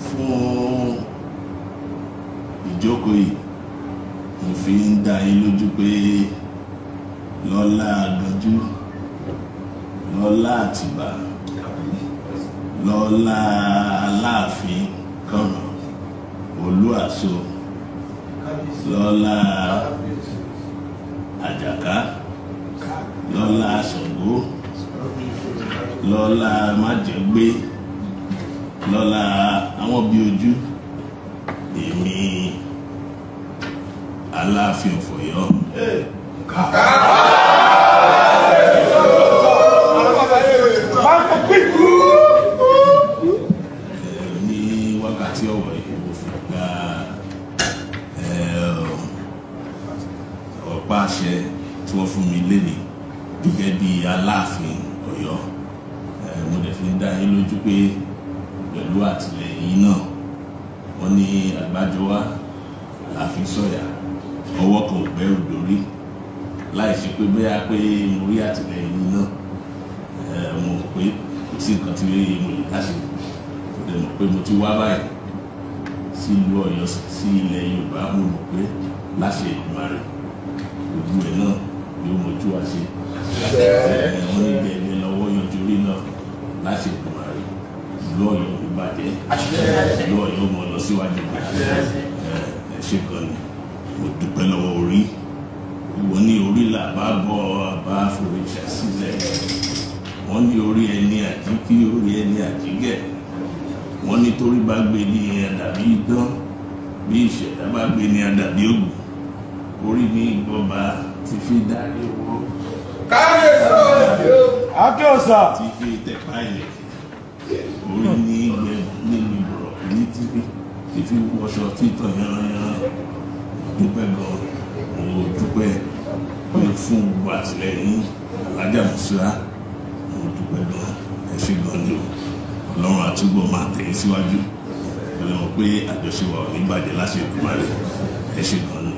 Fún ìjókòó yìí mo fi ń dá yín lójú pé lọ́lá Àgànjú, lọ́lá Àtìbà, lọ́lá Alaafin kọ̀nà Olúàṣọ, lọ́lá Àjàká, lọ́lá Ṣàngó, lọ́lá Májẹ̀gbé, lọ́lá àwọn bí ojú, èmi Alaafin of Ọ̀yọ́. Ní wákàtí ọ̀wọ̀ yìí mo fi gba ọ̀pá àṣẹ tí wọ́n fún mi lénìí gẹ́gẹ́ bí Alaafin Ọ̀yọ́. Mo dẹ̀ fi ń dá yín lójú pé pẹ̀lú àtìlẹ́yìn náà wọ́n ní àgbájọwá àfi sọ̀yà ọwọ́ kan ò gbẹ́rù dórí láìsí pé bóyá pé mo rí àtìlẹ́yìn náà mo mọ̀ pé kò sí nǹkan tí mo lè dá ṣe. Mo dẹ̀ mọ̀ pé mo ti wá báyìí sí ìlú Ọ̀yọ́, sí ilẹ̀ Yorùbá. Mo mọ̀ pé láṣẹ Èdùmàrè gbogbo ẹ̀ náà yóò mojú wa ṣe. Wọ́n ní gbẹ̀gbẹ̀ lọ́wọ́ yanjú orí náà láṣẹ Èdùmàrè. Ìlú Ọ̀yọ́ ò bàjẹ́, ìlú Ọ̀yọ́ mọ̀ lọ síwájú. Ẹ ṣé gan ni, mo dúpẹ́ lọ́wọ́ orí. Wọ́n ní orí làbá bọ́ àbá foríṣà sílẹ̀. Wọ́n ní orí ẹni àjíkí, orí ẹni àjígẹ̀. Wọ́n ní torí bá gbé ní àdàbí idán, bí ìṣẹ̀dá bá gbé ní àdàbí ògùn. Orí ní ìgbọba ti fi dárí owó. Akíọ̀sà ti fi tẹ̀pá ilẹ̀. Orí ní ìgbẹ́ nínú ìbọ̀rọ̀ ní tíbi ti fi wọṣọ títọ̀ yanran. Dúpẹ́ gan, mo dúpẹ́ fún gbogbo àtìlẹ́yìn Alájà Mùsúrà. Mo dúpẹ́ gan, ẹ ṣé gan ni o. Ọlọ́run àtúbọ̀ máa tẹ̀yìn síwájú. Pẹ̀lú pé àjọṣe wa ò ní bàjẹ́ láṣẹ Èdùmàrè. Ẹ ṣé gan ni.